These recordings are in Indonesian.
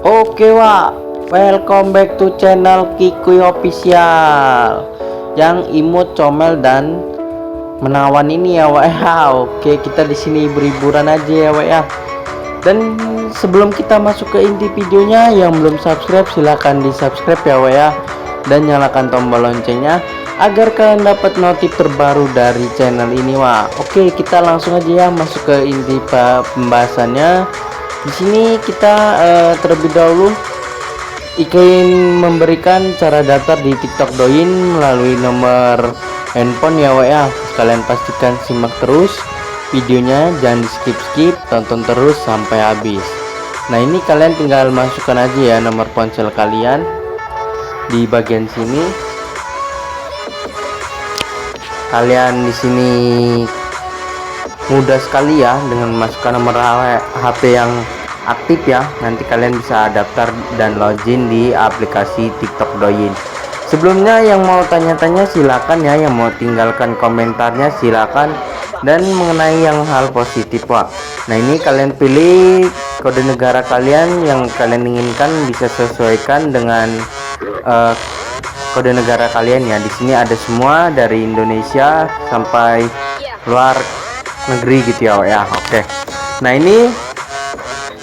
Oke Wak, welcome back to channel Kikuy Official. Yang imut, comel dan menawan ini ya Wak ya. Oke, kita di sini berhiburan aja ya Wak ya. Dan sebelum kita masuk ke inti videonya, yang belum subscribe silahkan di subscribe ya Wak ya. Dan nyalakan tombol loncengnya agar kalian dapat notif terbaru dari channel ini Wak. Oke, kita langsung aja ya masuk ke inti pembahasannya. Di sini kita terlebih dahulu ingin memberikan cara daftar di TikTok Douyin melalui nomor handphone ya Wak ya. Kalian pastikan simak terus videonya, jangan di skip, tonton terus sampai habis. Nah, ini kalian tinggal masukkan aja ya nomor ponsel kalian di bagian sini. Kalian di sini mudah sekali ya dengan masukkan nomor HP yang aktif ya. Nanti kalian bisa daftar dan login di aplikasi TikTok Douyin. Sebelumnya yang mau tanya-tanya silakan ya, yang mau tinggalkan komentarnya silakan. Dan mengenai yang hal positif Wak, nah ini kalian pilih kode negara kalian yang kalian inginkan, bisa sesuaikan dengan kode negara kalian ya. Di sini ada semua dari Indonesia sampai luar negeri gitu ya Wak ya. Oke. Nah, ini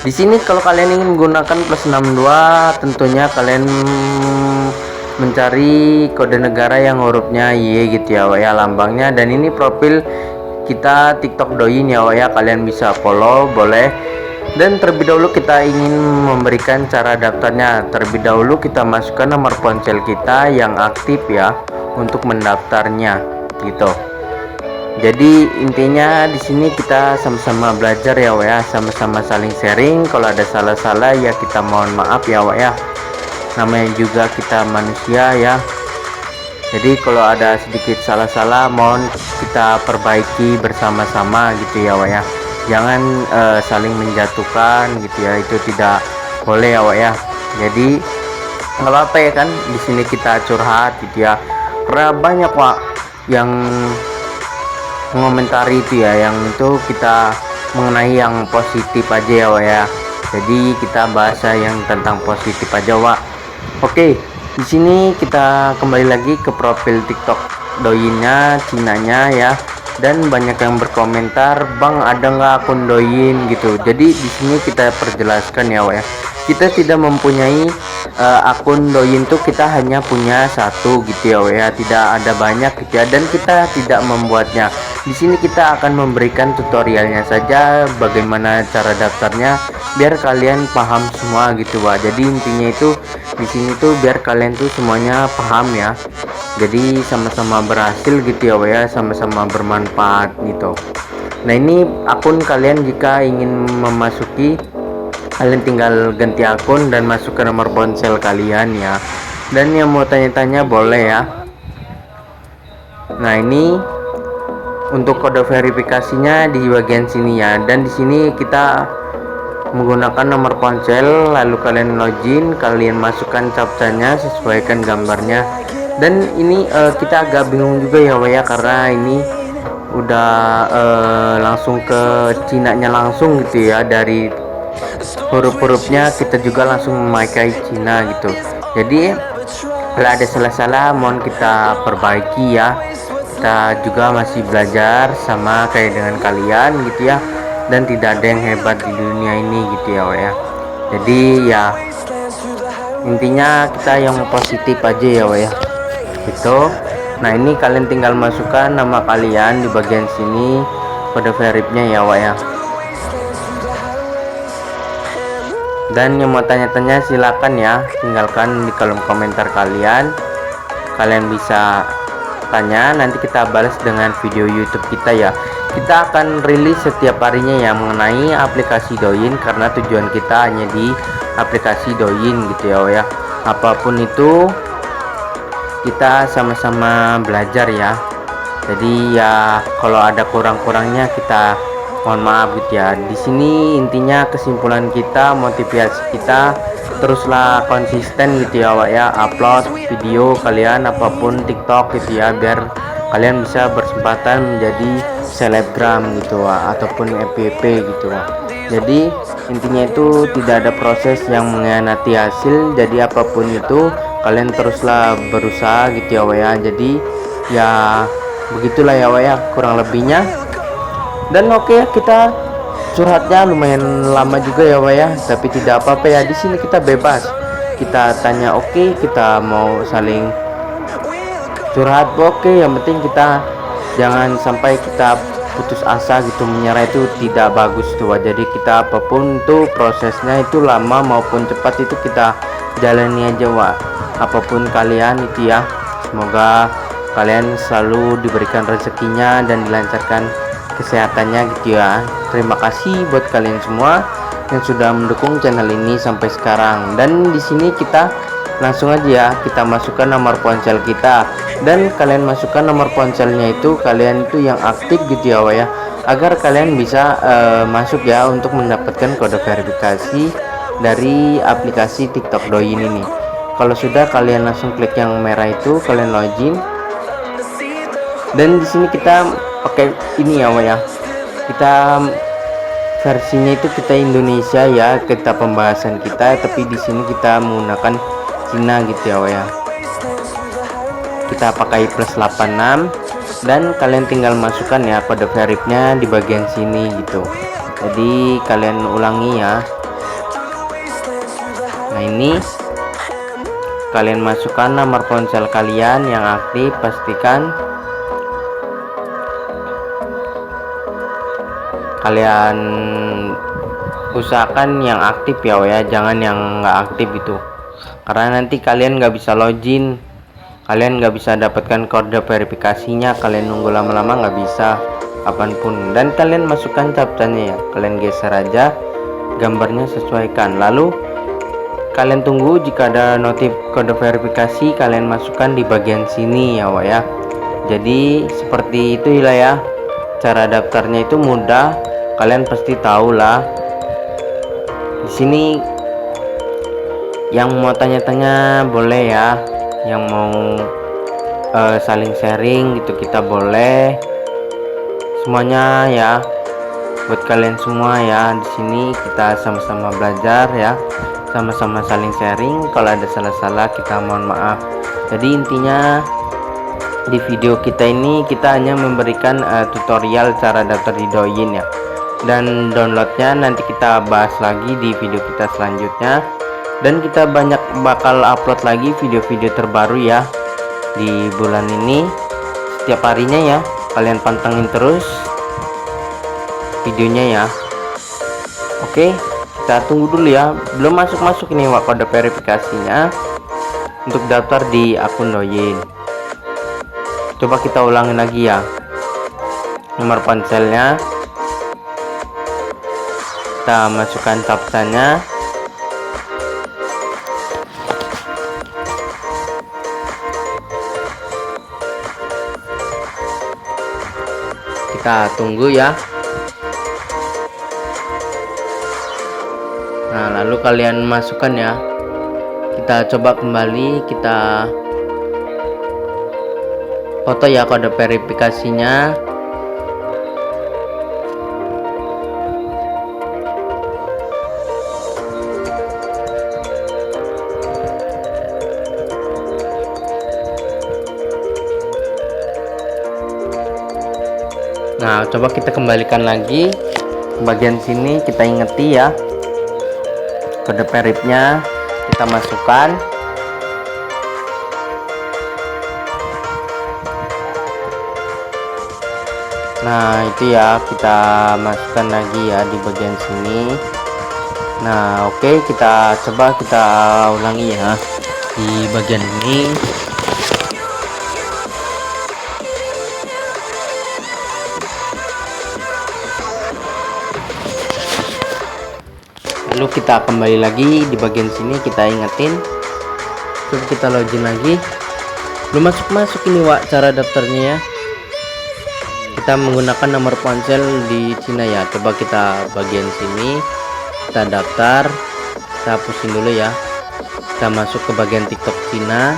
di sini kalau kalian ingin menggunakan plus 62 tentunya kalian mencari kode negara yang hurufnya Y gitu ya Wak ya, lambangnya. Dan ini profil kita TikTok Douyin ya Wak ya, kalian bisa follow boleh. Dan terlebih dahulu kita ingin memberikan cara daftarnya. Terlebih dahulu kita masukkan nomor ponsel kita yang aktif ya untuk mendaftarnya gitu. Jadi intinya di sini kita sama-sama belajar ya Wak ya, sama-sama saling sharing. Kalau ada salah-salah ya kita mohon maaf ya Wak ya, namanya juga kita manusia ya. Jadi kalau ada sedikit salah-salah mohon kita perbaiki bersama-sama gitu ya Wak ya. Jangan saling menjatuhkan gitu ya, itu tidak boleh ya Wak ya. Jadi nggak apa-apa ya kan, di sini kita curhat gitu ya. Karena banyak Wak yang mengomentari itu ya, yang itu kita mengenai yang positif aja ya Wak ya. Jadi kita bahasa yang tentang positif aja Wak. Oke, di sini kita kembali lagi ke profil TikTok Douyinnya, Cinanya ya. Dan banyak yang berkomentar, "Bang, ada nggak akun Douyin?" gitu. Jadi di sini kita perjelaskan ya Wak ya. Kita tidak mempunyai akun Douyin tuh, kita hanya punya satu gitu ya Wak ya. Tidak ada banyak gitu ya, dan kita tidak membuatnya. Di sini kita akan memberikan tutorialnya saja bagaimana cara daftarnya biar kalian paham semua gitu Wak. Jadi intinya itu di sini tuh biar kalian tuh semuanya paham ya. Jadi sama-sama berhasil gitu ya Wak ya, sama-sama bermanfaat gitu. Nah, ini akun kalian jika ingin memasuki, kalian tinggal ganti akun dan masuk ke nomor ponsel kalian ya. Dan yang mau tanya-tanya boleh ya. Nah, ini untuk kode verifikasinya di bagian sini ya. Dan di sini kita menggunakan nomor ponsel, lalu kalian login, kalian masukkan captchanya, sesuaikan gambarnya. Dan ini kita agak bingung juga ya Wak ya, karena ini udah langsung ke Cinanya langsung gitu ya. Dari huruf-hurufnya kita juga langsung memakai Cina gitu. Jadi kalau ada salah-salah mohon kita perbaiki ya. Kita juga masih belajar sama kayak dengan kalian gitu ya, dan tidak ada yang hebat di dunia ini gitu ya Wak ya. Jadi ya intinya kita yang positif aja ya Wak ya gitu. Nah, ini kalian tinggal masukkan nama kalian di bagian sini, kode verifnya ya Wak ya. Dan yang mau tanya-tanya silakan ya, tinggalkan di kolom komentar kalian. Kalian bisa tanya, nanti kita balas dengan video YouTube kita ya. Kita akan rilis setiap harinya ya mengenai aplikasi Douyin, karena tujuan kita hanya di aplikasi Douyin gitu ya Wak ya. Apapun itu kita sama-sama belajar ya. Jadi ya kalau ada kurang-kurangnya kita mohon maaf gitu ya. Di sini intinya kesimpulan kita, motivasi kita, teruslah konsisten gitu ya Wak ya, upload video kalian apapun TikTok gitu ya, biar kalian bisa bersempatan menjadi selebgram gitu ataupun FYP gitu. Jadi intinya itu tidak ada proses yang mengkhianati hasil. Jadi apapun itu kalian teruslah berusaha gitu ya. Jadi ya begitulah ya kurang lebihnya. Dan oke, kita curhatnya lumayan lama juga ya tapi tidak apa-apa ya. Di sini kita bebas, kita tanya oke, kita mau saling curhat oke, yang penting kita jangan sampai kita putus asa gitu, menyerah itu tidak bagus tuh. Jadi kita apapun itu prosesnya itu lama maupun cepat itu kita jalani aja apapun kalian itu ya. Semoga kalian selalu diberikan rezekinya dan dilancarkan kesehatannya gitu ya. Terima kasih buat kalian semua yang sudah mendukung channel ini sampai sekarang. Dan di sini kita langsung aja ya, kita masukkan nomor ponsel kita, dan kalian masukkan nomor ponselnya itu kalian itu yang aktif gitu ya agar kalian bisa masuk ya untuk mendapatkan kode verifikasi dari aplikasi TikTok Douyin ini. Kalau sudah, kalian langsung klik yang merah itu, kalian login. Dan di sini kita pakai ini ya kita versinya itu kita Indonesia ya, kita pembahasan kita, tapi di sini kita menggunakan Cina gitu ya. Kita pakai +86 dan kalian tinggal masukkan ya kode verifnya di bagian sini gitu. Jadi kalian ulangi ya. Nah, ini kalian masukkan nomor ponsel kalian yang aktif, pastikan kalian usahakan yang aktif ya jangan yang nggak aktif itu, karena nanti kalian nggak bisa login, kalian nggak bisa dapatkan kode verifikasinya, kalian nunggu lama-lama nggak bisa kapanpun. Dan kalian masukkan captchanya ya, kalian geser aja gambarnya, sesuaikan, lalu kalian tunggu. Jika ada notif kode verifikasi, kalian masukkan di bagian sini ya. Jadi seperti itu ya, cara daftarnya itu mudah, kalian pasti tahu lah. Di sini yang mau tanya-tanya boleh ya, yang mau saling sharing gitu kita boleh, semuanya ya buat kalian semua ya. Di sini kita sama-sama belajar ya, sama-sama saling sharing. Kalau ada salah-salah kita mohon maaf. Jadi intinya di video kita ini kita hanya memberikan tutorial cara daftar di Douyin ya, dan downloadnya nanti kita bahas lagi di video kita selanjutnya. Dan kita bakal upload lagi video-video terbaru ya di bulan ini setiap harinya ya, kalian pantengin terus videonya ya. Oke, kita tunggu dulu ya, belum masuk ini kode verifikasinya untuk daftar di akun Douyin. Coba kita ulangin lagi ya, nomor ponselnya kita masukkan captchanya, kita tunggu ya. Nah, lalu kalian masukkan ya, kita coba kembali, kita foto ya kode verifikasinya. Nah, coba kita kembalikan lagi ke bagian sini, kita ingeti ya kode verifnya, kita masukkan. Nah, itu ya, kita masukkan lagi ya di bagian sini. Nah, oke, kita coba kita ulangi ya di bagian ini. Lalu kita kembali lagi di bagian sini, kita ingetin, coba kita login lagi. Belum masuk ini cara daftarnya ya, kita menggunakan nomor ponsel di Cina ya. Coba kita bagian sini, kita daftar, kita hapusin dulu ya, kita masuk ke bagian TikTok Cina.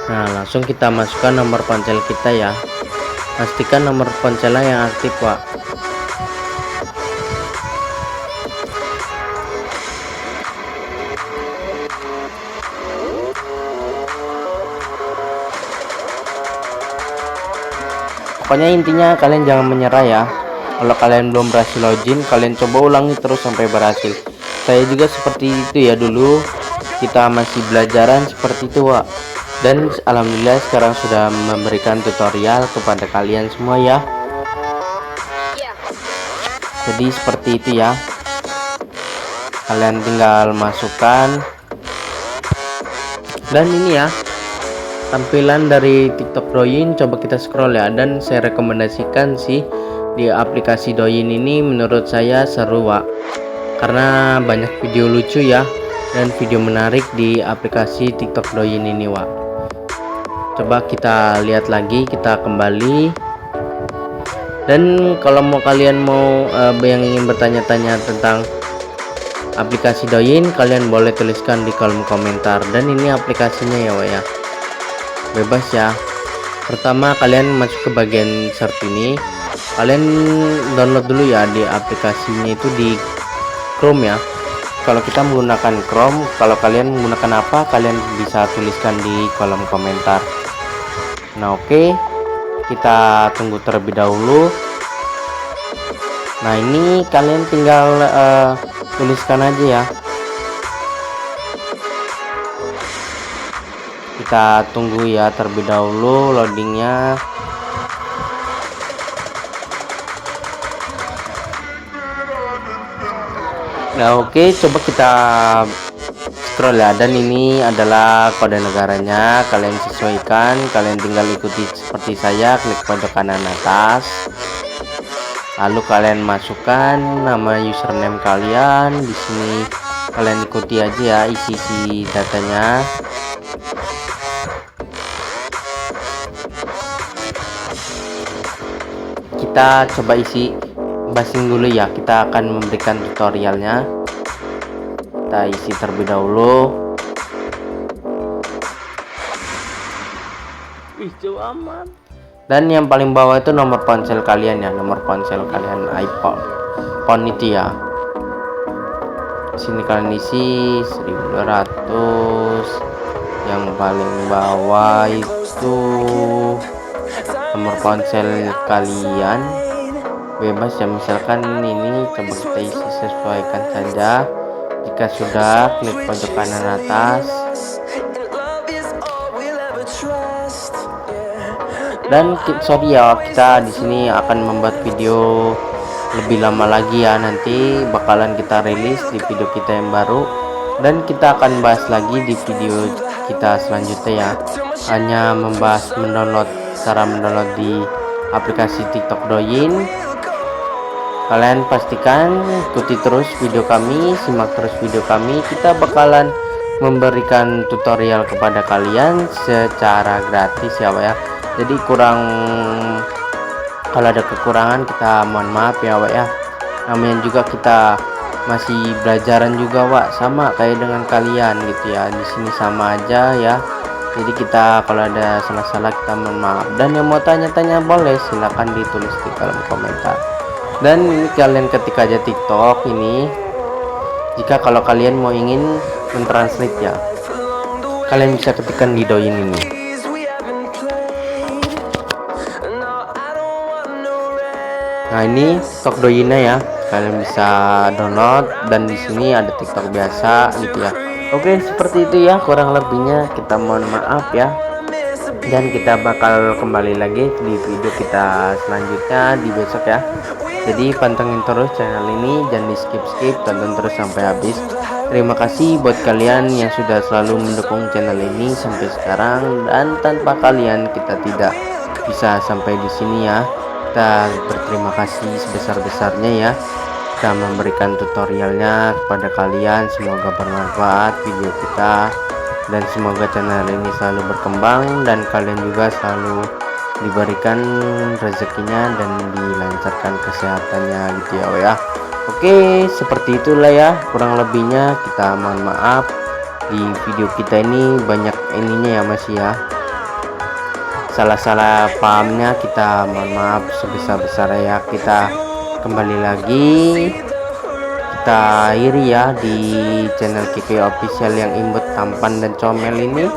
Nah, langsung kita masukkan nomor ponsel kita ya. Pastikan nomor ponselnya yang aktif, Wak. Pokoknya intinya kalian jangan menyerah ya. Kalau kalian belum berhasil login, kalian coba ulangi terus sampai berhasil. Saya juga seperti itu ya dulu. Kita masih belajaran seperti itu, Wak. Dan alhamdulillah sekarang sudah memberikan tutorial kepada kalian semua ya. Jadi seperti itu ya. Kalian tinggal masukkan. Dan ini ya, tampilan dari TikTok Douyin, coba kita scroll ya. Dan saya rekomendasikan sih di aplikasi Douyin ini, menurut saya seru, Wak, karena banyak video lucu ya dan video menarik di aplikasi TikTok Douyin ini, Wak. Coba kita lihat lagi, kita kembali. Dan kalau kalian mau yang ingin bertanya-tanya tentang aplikasi Douyin, kalian boleh tuliskan di kolom komentar. Dan ini aplikasinya ya, Wak ya, bebas ya. Pertama kalian masuk ke bagian search ini, kalian download dulu ya di aplikasinya itu di Chrome ya. Kalau kita menggunakan Chrome, kalau kalian menggunakan apa, kalian bisa tuliskan di kolom komentar. Nah oke, kita tunggu terlebih dahulu. Nah ini kalian tinggal tuliskan aja ya. Kita tunggu ya terlebih dahulu loadingnya. Nah oke, coba kita scroll ya. Dan ini adalah kode negaranya, kalian sesuaikan. Kalian tinggal ikuti seperti saya, klik pojok kanan atas, lalu kalian masukkan nama username kalian. Di sini kalian ikuti aja ya isi datanya. Kita coba isi basing dulu ya, kita akan memberikan tutorialnya. Kita isi terlebih dahulu. Dan yang paling bawah itu nomor ponsel kalian ya, nomor ponsel kalian iPhone itu ya. Sini kalian isi 1200. Yang paling bawah itu nomor ponsel kalian, bebas ya. Misalkan ini, coba kita isi, sesuaikan saja. Jika sudah, klik pojok kanan atas. Dan sorry ya, kita di sini akan membuat video lebih lama lagi ya. Nanti bakalan kita rilis di video kita yang baru, dan kita akan bahas lagi di video kita selanjutnya ya. Hanya membahas cara mendownload di aplikasi TikTok Douyin. Kalian pastikan ikuti terus video kami, simak terus video kami. Kita bakalan memberikan tutorial kepada kalian secara gratis ya, Wak ya. Jadi kalau ada kekurangan kita mohon maaf ya, Wak ya. Namanya juga kita masih belajaran juga, Wak, sama kayak dengan kalian gitu ya. Di sini sama aja ya. Jadi kita kalau ada salah-salah kita mohon maaf. Dan yang mau tanya-tanya boleh silahkan ditulis di kolom komentar. Dan ini kalian ketik aja TikTok ini. Jika kalau kalian mau ingin mentranslate ya, kalian bisa ketikkan di Douyin ini. Nah ini TikTok Douyin ya, kalian bisa download. Dan di sini ada TikTok biasa gitu ya. Oke, seperti itu ya kurang lebihnya. Kita mohon maaf ya. Dan kita bakal kembali lagi di video kita selanjutnya di besok ya. Jadi pantengin terus channel ini, jangan di skip, tonton terus sampai habis. Terima kasih buat kalian yang sudah selalu mendukung channel ini sampai sekarang. Dan tanpa kalian kita tidak bisa sampai di sini ya. Kita berterima kasih sebesar-besarnya ya. Kita memberikan tutorialnya kepada kalian. Semoga bermanfaat video kita, dan semoga channel ini selalu berkembang dan kalian juga selalu diberikan rezekinya dan dilancarkan kesehatannya gitu ya, Wak ya. Oke, seperti itulah ya kurang lebihnya. Kita mohon maaf, di video kita ini banyak ininya ya masih ya, salah-salah pahamnya kita mohon maaf sebesar-besar ya. Kita kembali lagi, kita akhiri ya di channel Kiki Official yang imut, tampan dan comel ini.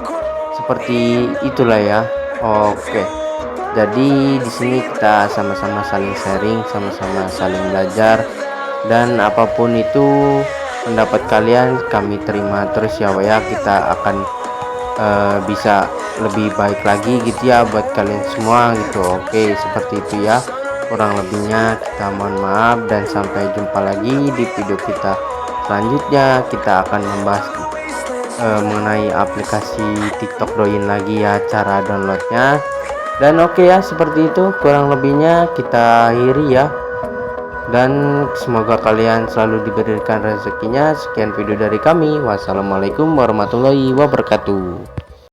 Seperti itulah ya. Oke, jadi di sini kita sama-sama saling sharing, sama-sama saling belajar, dan apapun itu pendapat kalian kami terima terus ya Wak ya. Kita akan bisa lebih baik lagi gitu ya buat kalian semua gitu. Oke, seperti itu ya, kurang lebihnya kita mohon maaf, dan sampai jumpa lagi di video kita selanjutnya. Kita akan membahas mengenai aplikasi TikTok Douyin lagi ya, cara downloadnya. Dan oke ya, seperti itu kurang lebihnya kita akhiri ya, dan semoga kalian selalu diberikan rezekinya. Sekian video dari kami, wassalamualaikum warahmatullahi wabarakatuh.